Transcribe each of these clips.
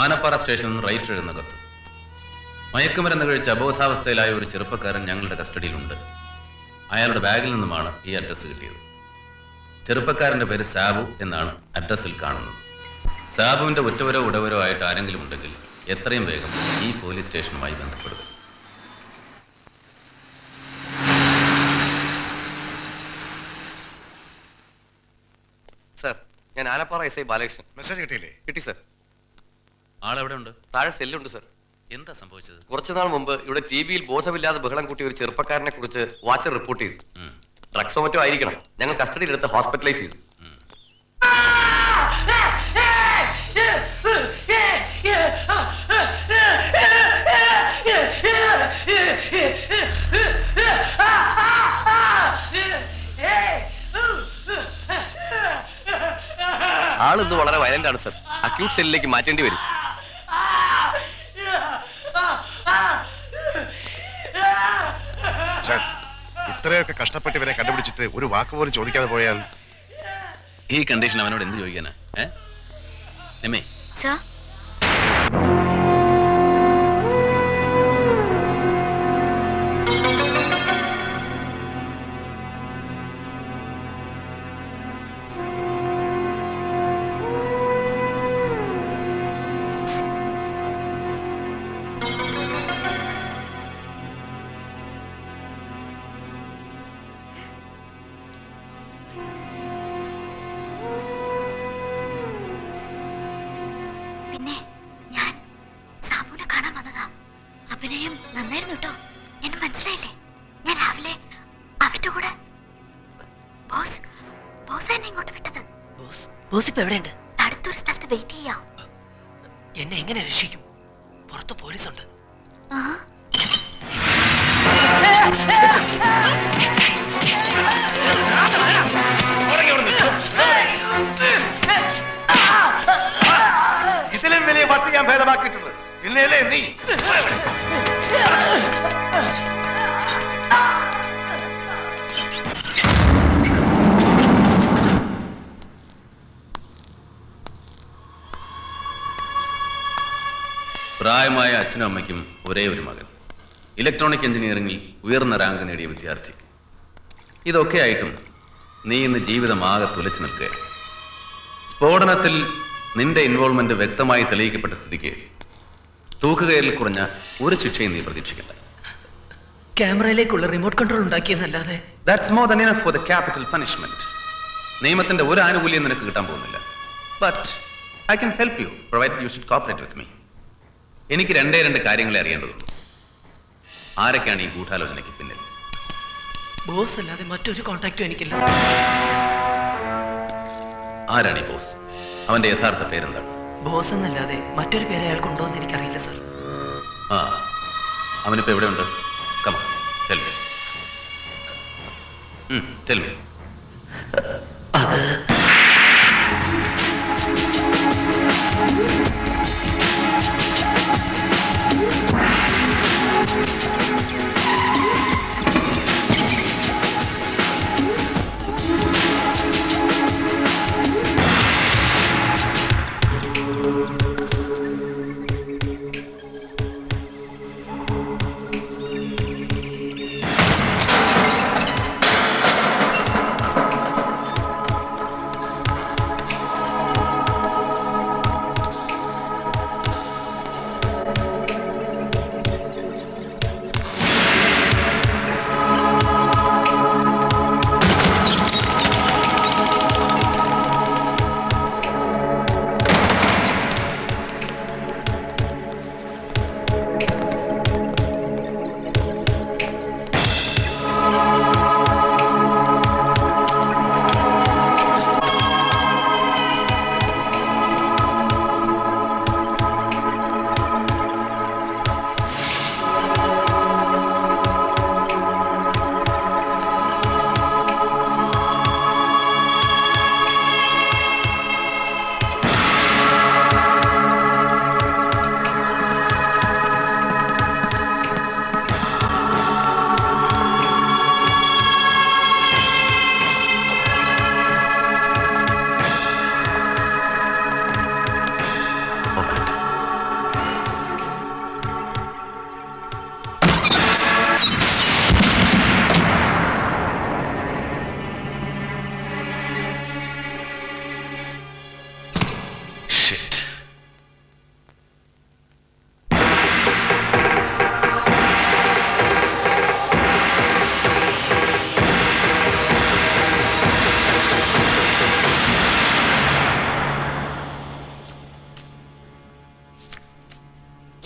ആനപ്പാറ സ്റ്റേഷനിൽ നിന്ന് റൈറ്റ് എഴുതുന്ന കത്ത്. മയക്കുമരുന്ന് കഴിച്ച് അബോധാവസ്ഥയിലായ ഒരു ചെറുപ്പക്കാരൻ ഞങ്ങളുടെ കസ്റ്റഡിയിലുണ്ട്. അയാളുടെ ബാഗിൽ നിന്നുമാണ് ഈ അഡ്രസ്സ് കിട്ടിയത്. ചെറുപ്പക്കാരൻ്റെ പേര് സാബു എന്നാണ് അഡ്രസ്സിൽ കാണുന്നത്. സാബുവിൻ്റെ ഒറ്റവരോ ഉടവരോ ആയിട്ട് ആരെങ്കിലും ഉണ്ടെങ്കിൽ എത്രയും വേഗം ഈ പോലീസ് സ്റ്റേഷനുമായി ബന്ധപ്പെടുക. സർ, ഞാൻ ആനപ്പാറ SI ബാലകൃഷ്ണൻ. മെസ്സേജ് കിട്ടിയില്ലേ? കിട്ടി സർ. ആളെവിടെ ഉണ്ട്? താഴെ സെല്ലുണ്ട് സർ. എന്താ സംഭവിച്ചത്? കുറച്ചുനാൾ മുമ്പ് ഇവിടെ TV-യിൽ ബോധമില്ലാതെ ബഹളം കൂട്ടിയ ഒരു ചെറുപ്പക്കാരനെ കുറിച്ച് വാച്ചർ റിപ്പോർട്ട് ചെയ്തു. ഡ്രഗ്സോ മറ്റോ ആയിരിക്കണം. ഞങ്ങൾ കസ്റ്റഡിയിലെടുത്ത് ഹോസ്പിറ്റലൈസ് ചെയ്തു. ആളിന്ന് വളരെ വയലന്റ് ആണ് സർ. അക്യൂട്ട് സെല്ലിലേക്ക് മാറ്റേണ്ടി വരും. സാർ, ഇത്രയൊക്കെ കഷ്ടപ്പെട്ട് ഇവരെ കണ്ടുപിടിച്ചിട്ട് ഒരു വാക്ക് പോലും ചോദിക്കാതെ പോയാൽ ഈ കണ്ടീഷൻ അവനോട് എന്ത് ചോദിക്കാനാ? എമ്മേ സർ, പിന്നെ ഞാൻ സാബുവിനെ കാണാൻ വന്നതാ. അഭിനയം നന്നായിരുന്നു കേട്ടോ. എന്നെ മനസ്സിലായില്ലേ? ഞാൻ രാവിലെ അവരുടെ കൂടെ ബോസ് എന്നെ ഇങ്ങോട്ട് വിട്ടത്. ബോസ് ഇപ്പൊ എവിടെയുണ്ട്? അടുത്തൊരു സ്ഥലത്ത് വെയിറ്റ് ചെയ്യാം. എന്നെ എങ്ങനെ രക്ഷിക്കും? പുറത്ത് പോലീസുണ്ട്. ആ, ഇതിലും വലിയ പത്ത് ഞാൻ ഭേദമാക്കിയിട്ടുണ്ട്. പിന്നെയല്ലേ നീ? പ്രായമായ അച്ഛനും അമ്മയ്ക്കും ഒരേ ഒരു മകൻ, ഇലക്ട്രോണിക് എഞ്ചിനീയറിംഗിൽ ഉയർന്ന റാങ്ക് നേടിയ വിദ്യാർത്ഥി. ഇതൊക്കെ ആയിട്ടും നീ ഇന്ന് ജീവിതമാകെ തുലച്ചു നിൽക്കുക. സ്ഫോടനത്തിൽ നിന്റെ ഇൻവോൾവ്മെന്റ് വ്യക്തമായി തെളിയിക്കപ്പെട്ട സ്ഥിതിക്ക് തൂക്കുകയറിൽ കുറഞ്ഞ ഒരു ശിക്ഷയും നീ പ്രതീക്ഷിക്കണ്ട. ക്യാമറയിലേക്കുള്ള റിമോട്ട് കൺട്രോൾ ഉണ്ടാക്കിയെന്നല്ലാതെ That's more than enough for the capital punishment. നിയമത്തിന്റെ ഒരു ആനുകൂല്യം നിനക്ക് കിട്ടാൻ പോകുന്നില്ല. But I can help you, provided you should cooperate with me. എനിക്ക് രണ്ട് കാര്യങ്ങളെ അറിയേണ്ടതുള്ളൂ. ആരൊക്കെയാണ് ഈ ഗൂഢാലോചനയ്ക്ക് പിന്നിൽ? ബോസ് അല്ലാതെ മറ്റൊരു കോണ്ടാക്റ്റും എനിക്കില്ല. ആരാണ് ഈ ബോസ്? അവന്റെ യഥാർത്ഥ പേരെന്താണ്? ബോസ് എന്നല്ലാതെ മറ്റൊരു പേര് അയാൾക്കുണ്ടോ എന്ന് എനിക്കറിയില്ല സർ. ആ, അവനിപ്പോ എവിടെയുണ്ട്? Come on, tell me. Tell me.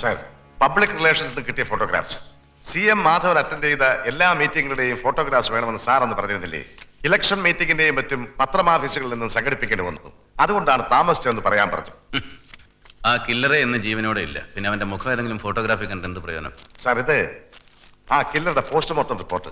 Sir public relations കിട്ടിയ ഫോട്ടോഗ്രാഫ്സ് CM മാധവൻ അറ്റൻഡ് ചെയ്ത എല്ലാ മീറ്റിംഗുകളുടെയും ഫോട്ടോഗ്രാഫ്സ് വേണമെന്ന് സാർ എന്ന് പറഞ്ഞിരുന്നില്ലേ? ഇലക്ഷൻ മീറ്റിംഗിന്റെയും മറ്റും പത്രമാഫീസുകളിൽ നിന്നും സംഘടിപ്പിക്കേണ്ടി വന്നു. അതുകൊണ്ടാണ് താമസിച്ചതെന്ന് പറയാൻ പറഞ്ഞു. ആ കില്ലറെ എന്ന് ജീവനോടെ ഇല്ല. പിന്നെ അവന്റെ മുഖം ഏതെങ്കിലും ഫോട്ടോഗ്രാഫി കണ്ടിട്ട് എന്ത് പ്രയോജനം? സാർ ഇത് ആ കില്ലറുടെ പോസ്റ്റ്മോർട്ടം റിപ്പോർട്ട്.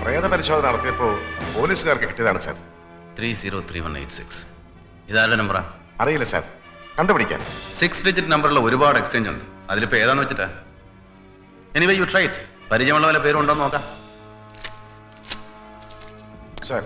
പ്രേത പരിശോധന നടത്തിയപ്പോൾ പോലീസുകാർക്ക് കിട്ടിയതാണ് സാർ. 303186. ഇതാരുടെ നമ്പറാ? അറിയില്ല സാർ, കണ്ടുപിടിക്കാൻ. 6 ഡിജിറ്റ് നമ്പറിൽ ഒരുപാട് എക്സ്ചേഞ്ച് ഉണ്ട്. അതിലിപ്പോ ഏതാന്ന് വെച്ചിട്ടാ? Anyway you try it. പരിചയമുള്ള വല്ല പേരുണ്ടോ നോക്കാം. സാർ